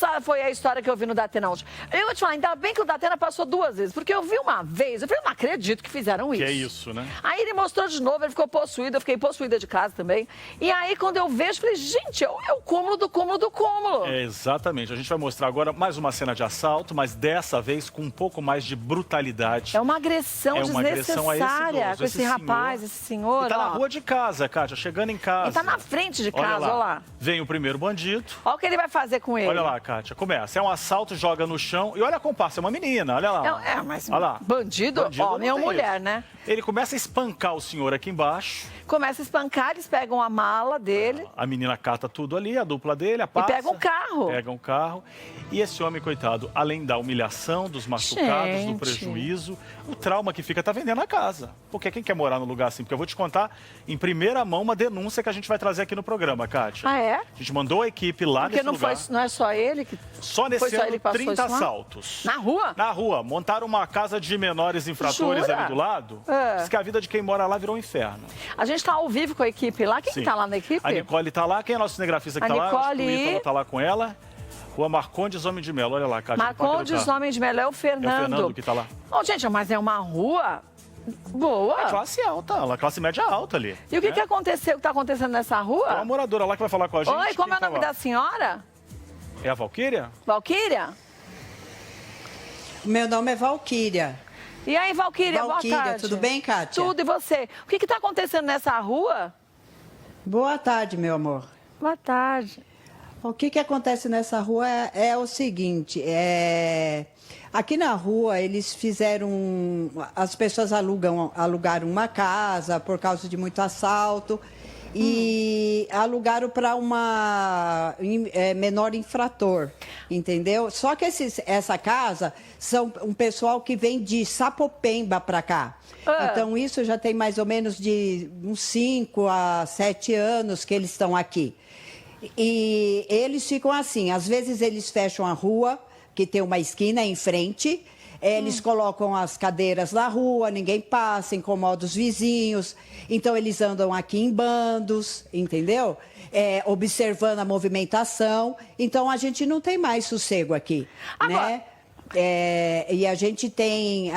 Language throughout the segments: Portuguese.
Essa foi a história que eu vi no Datena ontem. Eu vou te falar, ainda bem que o Datena passou 2 vezes, porque eu vi uma vez, eu falei, não acredito que fizeram isso. Que é isso, né? Aí ele mostrou de novo, ele ficou possuído, eu fiquei possuída de casa também. E aí, quando eu vejo, eu falei, gente, é o cúmulo do cúmulo do cúmulo. É, exatamente. A gente vai mostrar agora mais uma cena de assalto, mas dessa vez com um pouco mais de brutalidade. É uma agressão desnecessária com esse rapaz, esse senhor. Ele tá ó. na rua de casa, Kátia, chegando em casa. Ele tá na frente de casa, olha lá. Vem o primeiro bandido. Olha o que ele vai fazer com ele. Olha lá, Kátia, começa. É um assalto, joga no chão. E olha a comparsa, é uma menina, olha lá. Mas olha lá. bandido homem ou mulher, né? Ele começa a espancar o senhor aqui embaixo. Começa a espancar, eles pegam a mala dele. A menina cata tudo ali, a dupla dele, a passa. E pega um carro. Pega um carro. E esse homem, coitado, além da humilhação, dos machucados, do prejuízo, o trauma que fica, tá vendendo a casa. Porque quem quer morar num lugar assim? Porque eu vou te contar em primeira mão uma denúncia que a gente vai trazer aqui no programa, Kátia. Ah, é? A gente mandou a equipe lá nesse lugar. Porque não é só ele que... Só nesse ano, 30 assaltos. Na rua? Na rua. Montaram uma casa de menores infratores ali do lado. Diz que a vida de quem mora lá virou um inferno. A gente tá ao vivo com a equipe lá. Quem tá lá na equipe? A Nicole tá lá. Quem é a nossa cinegrafista que tá lá? Nicole... O Ítalo tá lá com ela. Rua Marcondes Homem de Melo. Olha lá, Kátia. Marcondes Homem de Melo é o Fernando. É o Fernando que tá lá. Oh, gente, mas é uma rua boa. É classe alta, ela classe média alta ali. E o que aconteceu, o que tá acontecendo nessa rua? É uma moradora lá que vai falar com a gente. Oi, como é o nome da senhora? É a Valquíria? Valquíria? Meu nome é Valquíria. E aí, Valquíria, boa tarde. Tudo bem, Kátia? Tudo, e você? O que está acontecendo nessa rua? Boa tarde, meu amor. Boa tarde. O que acontece nessa rua é o seguinte, aqui na rua eles fizeram, as pessoas alugaram uma casa por causa de muito assalto e alugaram para uma menor infrator, entendeu? Só que essa casa são um pessoal que vem de Sapopemba para cá. Então isso já tem mais ou menos de uns 5 a 7 anos que eles estão aqui. E eles ficam assim, às vezes eles fecham a rua, que tem uma esquina em frente, eles colocam as cadeiras na rua, ninguém passa, incomoda os vizinhos, então eles andam aqui em bandos, entendeu? Observando a movimentação, então a gente não tem mais sossego aqui, né? E a gente tem,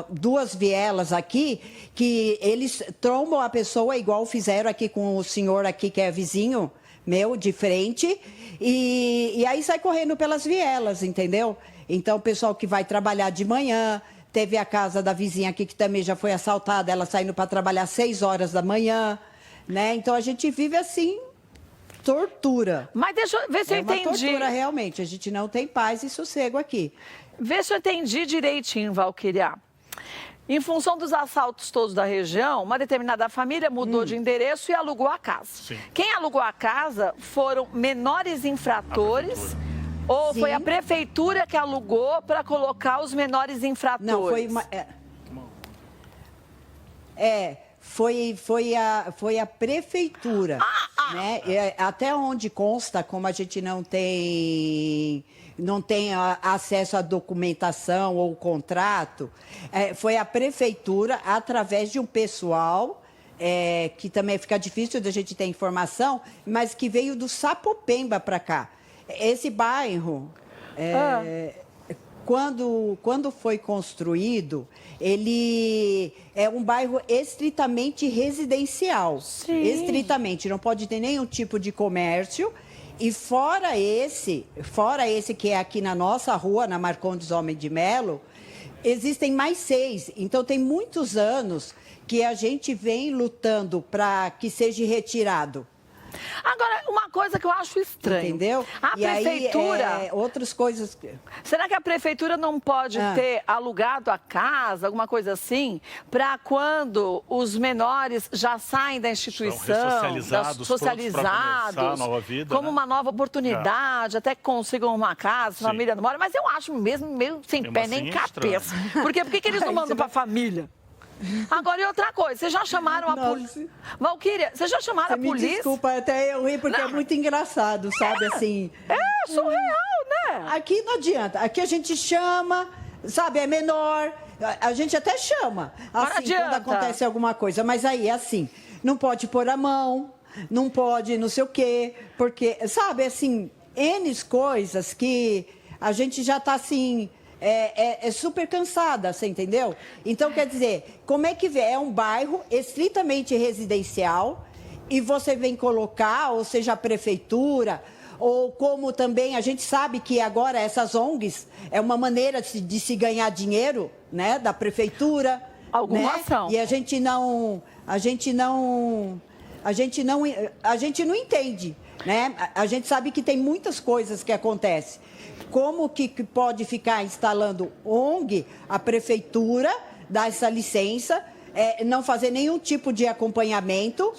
duas vielas aqui que eles trombam a pessoa igual fizeram aqui com o senhor aqui que é vizinho meu de frente e aí sai correndo pelas vielas, entendeu? Então o pessoal que vai trabalhar de manhã, teve a casa da vizinha aqui que também já foi assaltada, ela saindo para trabalhar 6 horas da manhã, né? Então a gente vive assim. Tortura. Mas deixa eu ver se eu entendi. É uma tortura, realmente. A gente não tem paz e sossego aqui. Vê se eu entendi direitinho, Valquíria. Em função dos assaltos todos da região, uma determinada família mudou de endereço e alugou a casa. Sim. Quem alugou a casa foram menores infratores ou foi a prefeitura que alugou para colocar os menores infratores? Não, foi uma... Foi a prefeitura, né? Até onde consta, como a gente não tem acesso à documentação ou contrato, foi a prefeitura, através de um pessoal, que também fica difícil da gente ter informação, mas que veio do Sapopemba para cá. Esse bairro... Quando foi construído, ele é um bairro estritamente residencial. Sim. Estritamente, não pode ter nenhum tipo de comércio. E fora esse que é aqui na nossa rua, na Marcondes Homem de Melo, existem mais 6. Então, tem muitos anos que a gente vem lutando para que seja retirado. Agora, uma coisa que eu acho estranha. Entendeu? A prefeitura... Aí, outras coisas... Será que a prefeitura não pode ter alugado a casa, alguma coisa assim, para quando os menores já saem da instituição, socializados, nova vida, como uma nova oportunidade, até que consigam uma casa, a família não mora. Mas eu acho mesmo meio sem pé nem cabeça. Porque por que eles não mandam para a família? Agora, e outra coisa, vocês já chamaram a polícia? Valquíria, vocês já chamaram a polícia? Me desculpa, até eu ri, porque é muito engraçado, sabe, assim... É surreal, né? Aqui não adianta, aqui a gente chama, sabe, é menor, a gente até chama, assim, quando acontece alguma coisa, mas aí, assim, não pode pôr a mão, não pode não sei o quê, porque, sabe, assim, N coisas que a gente já está assim... É super cansada, você entendeu? Então, quer dizer, como é que vê? É um bairro estritamente residencial e você vem colocar, ou seja, a prefeitura, ou como também a gente sabe que agora essas ONGs é uma maneira de se ganhar dinheiro, né, da prefeitura. Alguma né? ação. E a gente não entende, né? A gente sabe que tem muitas coisas que acontecem. Como que pode ficar instalando ONG, a prefeitura dá essa licença, não fazer nenhum tipo de acompanhamento,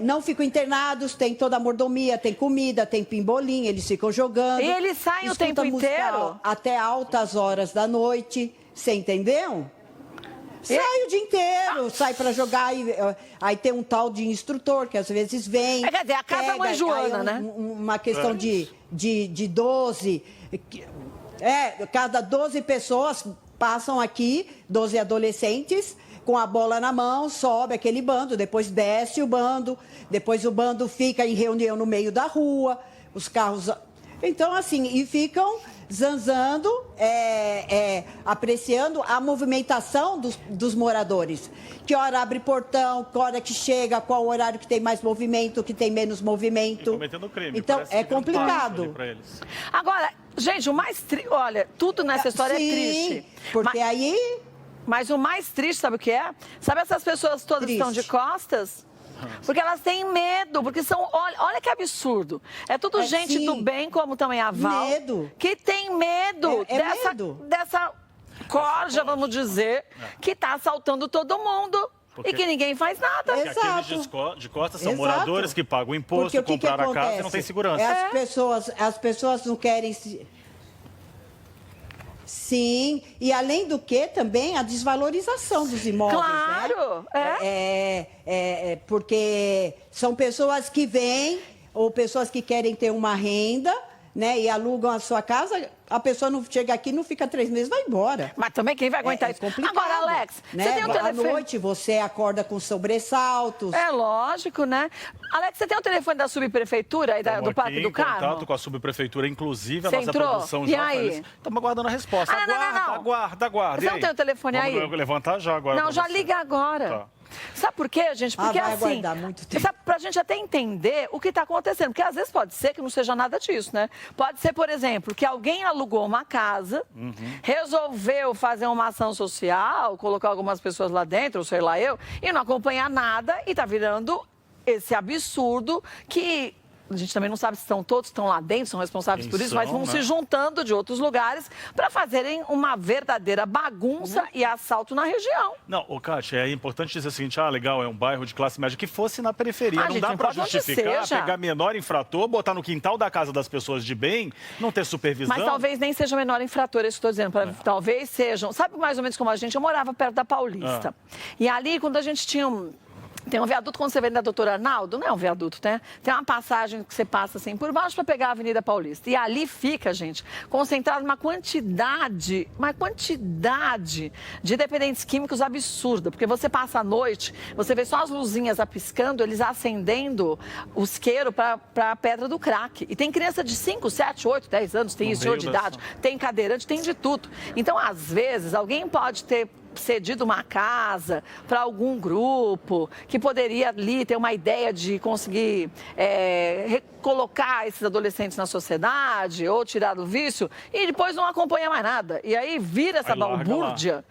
não ficam internados, tem toda a mordomia, tem comida, tem pimbolim, eles ficam jogando. E eles saem o tempo inteiro? Até altas horas da noite, você entendeu? Sai o dia inteiro, sai para jogar, aí tem um tal de instrutor que às vezes vem. Quer dizer, a casa Mãe Joana, né? Uma questão de 12. Cada 12 pessoas passam aqui, 12 adolescentes, com a bola na mão, sobe aquele bando, depois desce o bando, depois o bando fica em reunião no meio da rua, os carros. Então, assim, e ficam zanzando, apreciando a movimentação dos moradores. Que hora abre portão, que hora que chega, qual horário que tem mais movimento, que tem menos movimento. E cometendo crime. Então, é complicado. Agora, gente, o mais triste... Olha, tudo nessa história é triste. Porque aí... Mas o mais triste, sabe o que é? Sabe essas pessoas todas que estão de costas? Porque elas têm medo, porque são... Olha que absurdo. É tudo gente do bem, como também a Val, que tem medo dessa corja, vamos dizer, que está assaltando todo mundo. Porque... E que ninguém faz nada. Porque aqueles de costas são moradores que pagam imposto, compraram a casa e não tem segurança. As pessoas não querem... Sim, e além do que também a desvalorização dos imóveis. Claro! Né? Porque são pessoas que vêm ou pessoas que querem ter uma renda, né, e alugam a sua casa, a pessoa não chega aqui, não fica 3 meses, vai embora. Mas também quem vai aguentar isso? Complicado. Agora, Alex, né? você tem o telefone... À noite você acorda com sobressaltos. É lógico, né? Alex, você tem o telefone da subprefeitura aí do Parque do Carmo? Contato com a subprefeitura, inclusive a você nossa entrou? produção e já aí? Estamos aguardando a resposta. Aguarda. Você não tem o telefone aí? Vamos levantar já agora. Não, já liga agora. Tá. Sabe por quê, gente? Porque vai assim, aguardar muito tempo. sabe, pra gente até entender o que está acontecendo. Porque às vezes pode ser que não seja nada disso, né? Pode ser, por exemplo, que alguém alugou uma casa, resolveu fazer uma ação social, colocar algumas pessoas lá dentro, ou sei lá eu, e não acompanhar nada e tá virando esse absurdo que... A gente também não sabe se todos estão lá dentro, são responsáveis por isso, mas vão se juntando de outros lugares para fazerem uma verdadeira bagunça e assalto na região. Não, Kátia, é importante dizer o seguinte, legal, é um bairro de classe média que fosse na periferia. Não dá para justificar pegar menor infrator, botar no quintal da casa das pessoas de bem, não ter supervisão. Mas talvez nem seja menor infrator, é isso que estou dizendo. Talvez sejam. Sabe mais ou menos como a gente? Eu morava perto da Paulista. E ali, quando a gente tinha tem um viaduto, quando você vem da Doutor Arnaldo, não é um viaduto, né? Tem uma passagem que você passa assim por baixo para pegar a Avenida Paulista. E ali fica, gente, concentrada uma quantidade de dependentes químicos absurda. Porque você passa a noite, você vê só as luzinhas apiscando, eles acendendo o isqueiro para a pedra do crack. E tem criança de 5, 7, 8, 10 anos, tem senhor de idade, tem cadeirante, tem de tudo. Então, às vezes, alguém pode ter cedido uma casa para algum grupo que poderia ali ter uma ideia de conseguir recolocar esses adolescentes na sociedade ou tirar do vício e depois não acompanha mais nada. E aí vira essa balbúrdia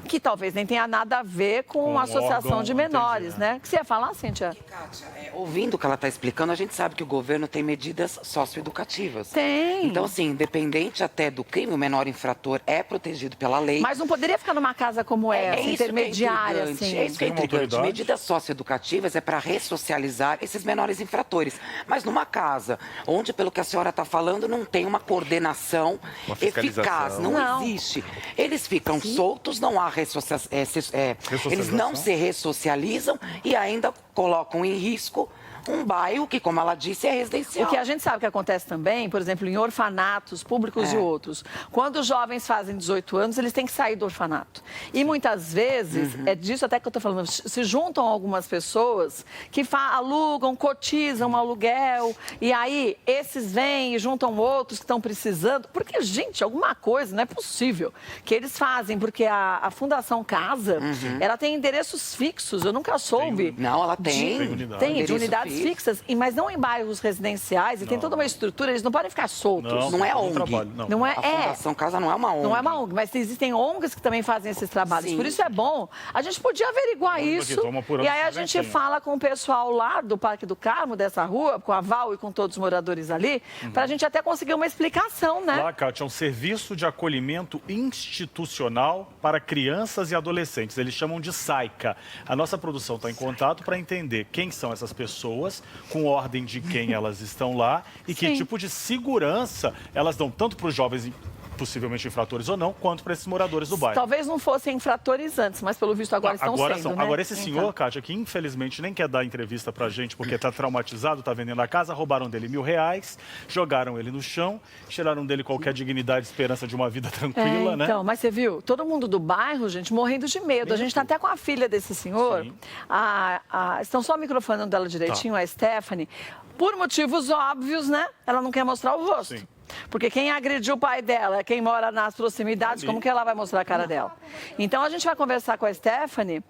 que talvez nem tenha nada a ver com a associação de menores, né? O que você ia falar, Cíntia? Kátia, ouvindo o que ela está explicando, a gente sabe que o governo tem medidas socioeducativas. Tem. Então, assim, independente até do crime, o menor infrator é protegido pela lei. Mas não poderia ficar numa casa como essa, intermediária, assim. É isso que é intrigante. Medidas socioeducativas é para ressocializar esses menores infratores. Mas numa casa onde, pelo que a senhora está falando, não tem uma coordenação eficaz, não existe. Eles ficam soltos, não há eles não se ressocializam e ainda colocam em risco um bairro que, como ela disse, é residencial. O que a gente sabe que acontece também, por exemplo, em orfanatos públicos e outros. Quando os jovens fazem 18 anos, eles têm que sair do orfanato. E muitas vezes, é disso até que eu estou falando, se juntam algumas pessoas que alugam, cotizam um aluguel, e aí esses vêm e juntam outros que estão precisando. Porque, gente, alguma coisa não é possível que eles fazem, porque a Fundação Casa, ela tem endereços fixos, eu nunca soube. Não, ela tem. Tem de unidades fixas, mas não em bairros residenciais, e tem toda uma estrutura, eles não podem ficar soltos. Não é ONG. Trabalho, não é, a Fundação Casa não é uma ONG. Não é uma ONG, mas existem ONGs que também fazem esses trabalhos. Por isso é bom. A gente podia averiguar isso. E aí a gente fala com o pessoal lá do Parque do Carmo, dessa rua, com a Val e com todos os moradores ali, para a gente até conseguir uma explicação, né? Lá, Kátia, é um serviço de acolhimento institucional para crianças e adolescentes. Eles chamam de SAICA. A nossa produção está em contato para entender quem são essas pessoas, com ordem de quem elas estão lá e que tipo de segurança elas dão tanto para os jovens possivelmente infratores ou não, quanto para esses moradores do bairro. Talvez não fossem infratores antes, mas pelo visto agora estão sendo, né? Agora esse senhor, Kátia, que infelizmente nem quer dar entrevista pra gente porque está traumatizado, está vendendo a casa, roubaram dele R$1.000, jogaram ele no chão, tiraram dele qualquer dignidade e esperança de uma vida tranquila, né? Então, mas você viu, todo mundo do bairro, gente, morrendo de medo. A gente está até com a filha desse senhor, estão só microfonando dela direitinho, a Stephanie, por motivos óbvios, né? Ela não quer mostrar o rosto. Sim. Porque quem agrediu o pai dela é quem mora nas proximidades, como que ela vai mostrar a cara dela? Então a gente vai conversar com a Stephanie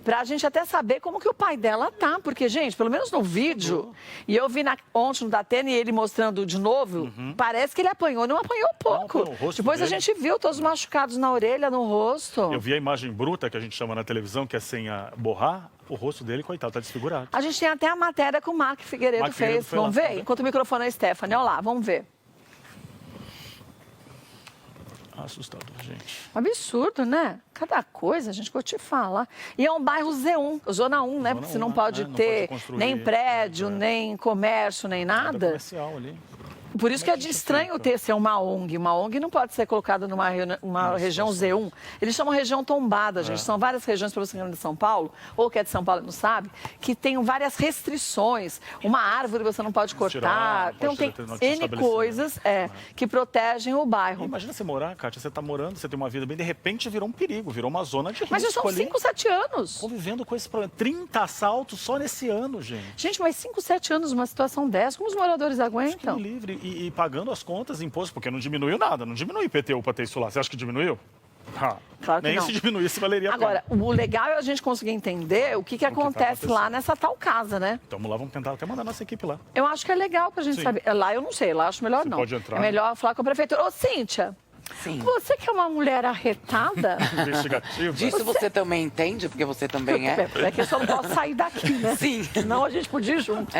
pra gente até saber como que o pai dela tá. Porque, gente, pelo menos no vídeo, e eu vi ontem no Datena ele mostrando de novo, parece que ele apanhou, não apanhou pouco. Depois a gente viu todos machucados na orelha, no rosto. Eu vi a imagem bruta que a gente chama na televisão, que é sem borrar. O rosto dele, coitado, tá desfigurado. A gente tem até a matéria que o Mark Figueiredo fez. Vamos ver? Enquanto o microfone é a Stephanie, olha lá, vamos ver. Assustador, gente. Absurdo, né? Cada coisa, gente, que eu te falar. E é um bairro Z1, Zona 1, né? Porque você não pode ter nem prédio, nem comércio, nem nada. Comercial ali. Por isso que é de estranho ser uma ONG. Uma ONG não pode ser colocada numa região Z1. Eles chamam região tombada, gente. São várias regiões, para você que é de São Paulo, ou que é de São Paulo e não sabe, que tem várias restrições. Uma árvore você não pode cortar. Então tem N coisas que protegem o bairro. Imagina você morar, Kátia, você está morando, você tem uma vida bem, de repente virou um perigo, virou uma zona de risco. Mas já são 5, 7 anos. Convivendo com esse problema. 30 assaltos só nesse ano, gente. Gente, mas 5, 7 anos numa situação dessa, como os moradores aguentam? Livre. E pagando as contas, impostos, porque não diminuiu nada, não diminuiu IPTU para ter isso lá. Você acha que diminuiu? Claro que nem não. Se diminuísse, valeria a pena. Agora, o legal é a gente conseguir entender o que acontece lá nessa tal casa, né? Então, vamos lá, vamos tentar até mandar nossa equipe lá. Eu acho que é legal pra gente saber. Lá eu não sei, lá acho melhor não. Pode entrar. É melhor falar com a prefeitura. Ô, Cíntia, você que é uma mulher arretada... Investigativa. Disso você também entende, porque você também é. É que eu só não posso sair daqui, né? Sim. Senão a gente podia ir junto.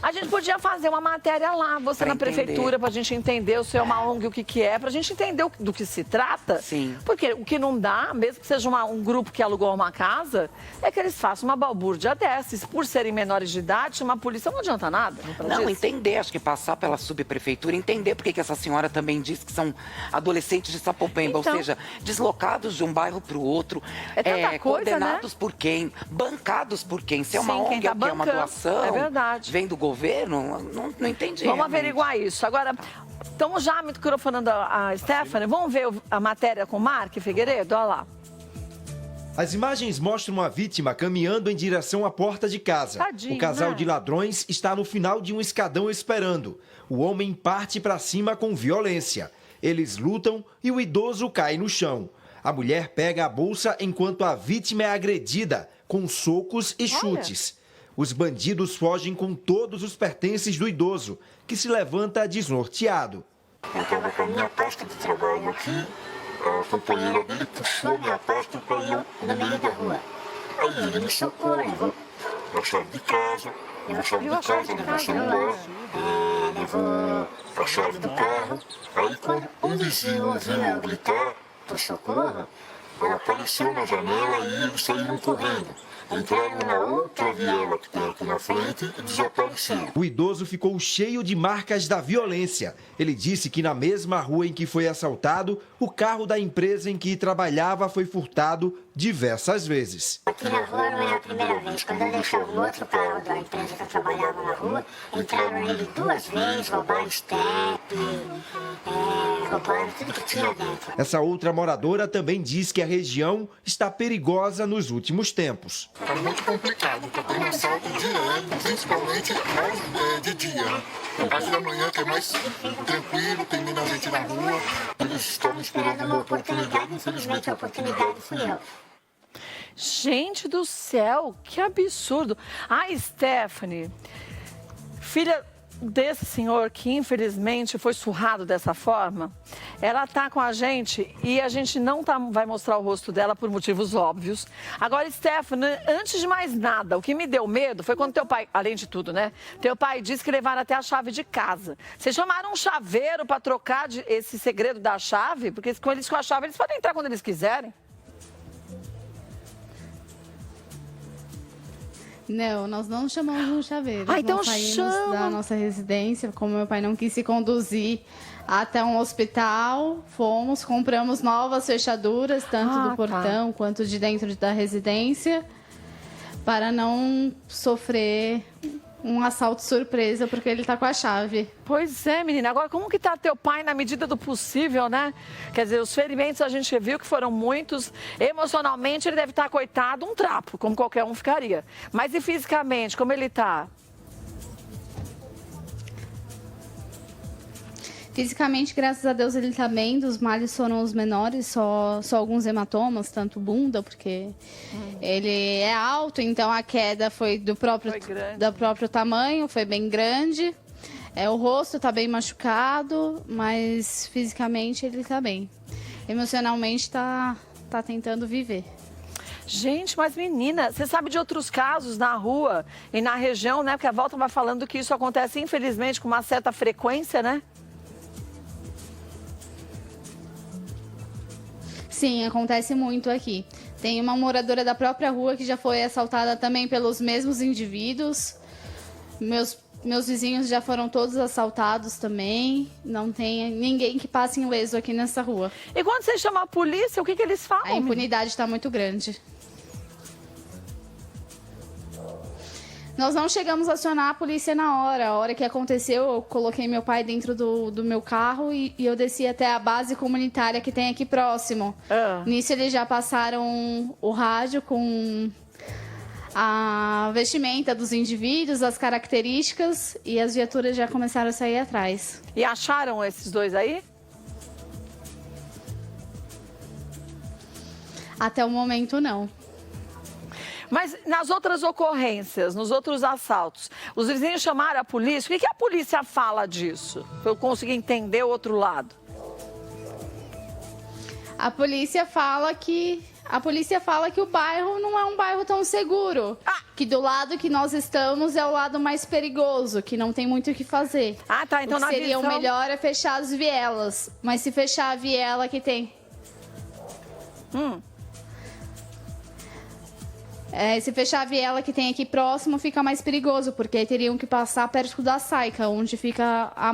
A gente podia fazer uma matéria lá, você pra na prefeitura, pra gente entender o seu é uma ONG, o que é, pra gente entender do que se trata. Sim. Porque o que não dá, mesmo que seja um grupo que alugou uma casa, é que eles façam uma balbúrdia dessas. Por serem menores de idade, chamar a polícia não adianta nada. Não, entender, acho que passar pela subprefeitura, entender porque que essa senhora também disse que são adolescentes de Sapopemba, ou seja, deslocados de um bairro para o outro, coordenados por quem, bancados por quem, se é uma ONG, é uma doação, vem do governo, não entendi. Vamos averiguar isso. Agora, estamos já microfonando a Stephanie, vamos ver a matéria com o Mark Figueiredo, olha lá. As imagens mostram a vítima caminhando em direção à porta de casa. Tadinho, o casal de ladrões está no final de um escadão esperando. O homem parte para cima com violência. Eles lutam e o idoso cai no chão. A mulher pega a bolsa enquanto a vítima é agredida, com socos e chutes. Os bandidos fogem com todos os pertences do idoso, que se levanta desnorteado. Eu estava com a minha pasta de trabalho aqui, a companheira dele puxou minha pasta e caiu no meio da rua. Aí ele me socou, levou a chave de casa, levou a celular, levou a chave do carro. Aí quando o vizinho ouviu eu gritar por socorro, ela apareceu na janela e eles saíram correndo. Entraram na outra viela que tem aqui na frente e desapareceram. O idoso ficou cheio de marcas da violência. Ele disse que na mesma rua em que foi assaltado, o carro da empresa em que trabalhava foi furtado diversas vezes. Aqui na rua não é a primeira vez. Quando eu deixava o outro carro da empresa que eu trabalhava na rua, entraram nele 2 vezes, roubaram estepe, roubaram tudo que tinha dentro. Essa outra moradora também diz que a região está perigosa nos últimos tempos. Tá muito complicado, tá tendo assalto direto, principalmente mais de dia. Na parte da manhã que é mais tranquilo, tem menos gente na rua. Eles estavam esperando uma oportunidade, infelizmente a oportunidade fui eu. Gente do céu, que absurdo. A Stephanie, filha desse senhor que infelizmente foi surrado dessa forma, ela tá com a gente e a gente não vai mostrar o rosto dela por motivos óbvios. Agora, Stephanie, antes de mais nada, o que me deu medo foi quando teu pai, além de tudo, né? Teu pai disse que levaram até a chave de casa. Vocês chamaram um chaveiro para trocar esse segredo da chave? Porque com a chave eles podem entrar quando eles quiserem. Não, nós não chamamos um chaveiro. Então nós saímos chama. da nossa residência, como meu pai não quis se conduzir até um hospital, fomos, compramos novas fechaduras, tanto do portão quanto de dentro da residência, para não sofrer um assalto surpresa, porque ele tá com a chave. Pois é, menina. Agora, como que tá teu pai na medida do possível, né? Quer dizer, os ferimentos a gente viu que foram muitos. Emocionalmente, ele deve estar, coitado, um trapo, como qualquer um ficaria. Mas e fisicamente, como ele tá? Fisicamente, graças a Deus, ele tá bem. Dos males foram os menores, só alguns hematomas, tanto bunda, porque ele é alto, então a queda foi do próprio tamanho, foi bem grande. O rosto tá bem machucado, mas fisicamente ele tá bem. Emocionalmente tá tentando viver. Gente, mas menina, você sabe de outros casos na rua e na região, né? Porque a Volta vai falando que isso acontece, infelizmente, com uma certa frequência, né? Sim, acontece muito aqui. Tem uma moradora da própria rua que já foi assaltada também pelos mesmos indivíduos. Meus vizinhos já foram todos assaltados também. Não tem ninguém que passe ileso aqui nessa rua. E quando você chama a polícia, o que eles falam? A impunidade está muito grande. Nós não chegamos a acionar a polícia na hora. A hora que aconteceu, eu coloquei meu pai dentro do meu carro e eu desci até a base comunitária que tem aqui próximo. Nisso, eles já passaram o rádio com a vestimenta dos indivíduos, as características, e as viaturas já começaram a sair atrás. E acharam esses dois aí? Até o momento, não. Mas nas outras ocorrências, nos outros assaltos, os vizinhos chamaram a polícia. O que a polícia fala disso? Para eu conseguir entender o outro lado. A polícia fala que o bairro não é um bairro tão seguro. Que do lado que nós estamos é o lado mais perigoso, que não tem muito o que fazer. Tá. Então, o que seria o melhor é fechar as vielas. Mas se fechar a viela que tem... se fechar a viela que tem aqui próximo, fica mais perigoso, porque teriam que passar perto da Saica, onde fica a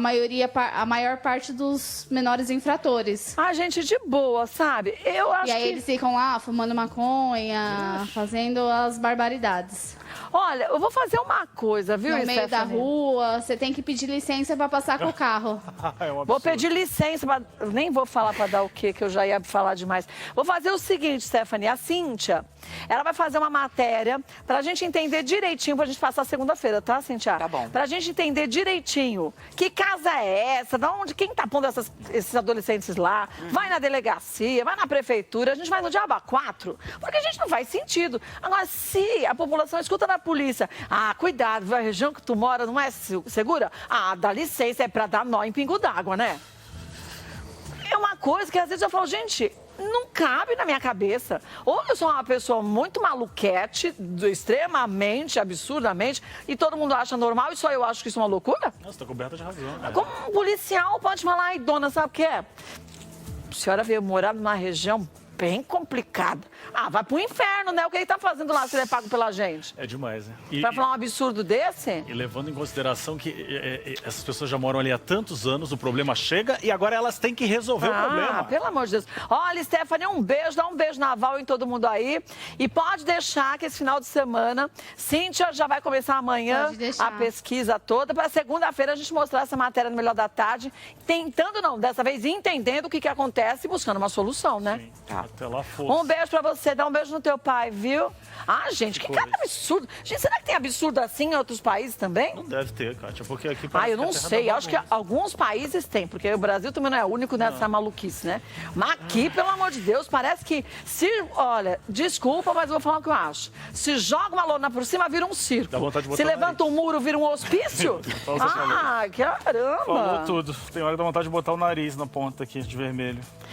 maior parte dos menores infratores. Gente, de boa, sabe? Eu acho E aí eles ficam lá fumando maconha, fazendo as barbaridades. Olha, eu vou fazer uma coisa, viu, No meio da rua, você tem que pedir licença para passar com o carro. Vou pedir licença, nem vou falar para dar o quê, que eu já ia falar demais. Vou fazer o seguinte, Stephanie, a Cíntia, ela vai fazer uma matéria pra gente entender direitinho, pra gente passar segunda-feira, tá, Cíntia? Tá bom. Pra gente entender direitinho que casa é essa, da onde, quem tá pondo esses adolescentes lá, vai na delegacia, vai na prefeitura, a gente vai no diabo 4, porque a gente não faz sentido. Agora, se a população escuta da polícia, cuidado, a região que tu mora não é segura? Dá licença, é pra dar nó em pingo d'água, né? É uma coisa que às vezes eu falo, gente, não cabe na minha cabeça. Ou eu sou uma pessoa muito maluquete, extremamente, absurdamente, e todo mundo acha normal e só eu acho que isso é uma loucura? Nossa, tá coberta de razão. Né? Como um policial pode falar, dona, sabe o que é? A senhora veio morar numa região bem complicada. Ah, vai pro inferno, né? O que ele tá fazendo lá se ele é pago pela gente? É demais, né? Vai falar um absurdo desse? E levando em consideração que essas pessoas já moram ali há tantos anos, o problema chega e agora elas têm que resolver o problema. Ah, pelo amor de Deus. Olha, Stephanie, um beijo, dá um beijo na Val em todo mundo aí. E pode deixar que esse final de semana, Cíntia já vai começar amanhã a pesquisa toda, para segunda-feira a gente mostrar essa matéria no Melhor da Tarde, tentando, não, dessa vez entendendo o que acontece e buscando uma solução, né? Sim, até lá força. Um beijo pra você, dá um beijo no teu pai, viu? Ah, gente, que cara absurdo. Gente, será que tem absurdo assim em outros países também? Não deve ter, Kátia, porque aqui Ah, eu não sei. Acho que alguns países têm, porque o Brasil também não é o único nessa maluquice, né? Mas aqui, pelo amor de Deus, parece que se... Olha, desculpa, mas eu vou falar o que eu acho. Se joga uma lona por cima, vira um circo. Dá vontade de botar se levanta um muro, vira um hospício? Ah, caramba! Falou tudo. Tem hora que dá vontade de botar o nariz na ponta aqui de vermelho.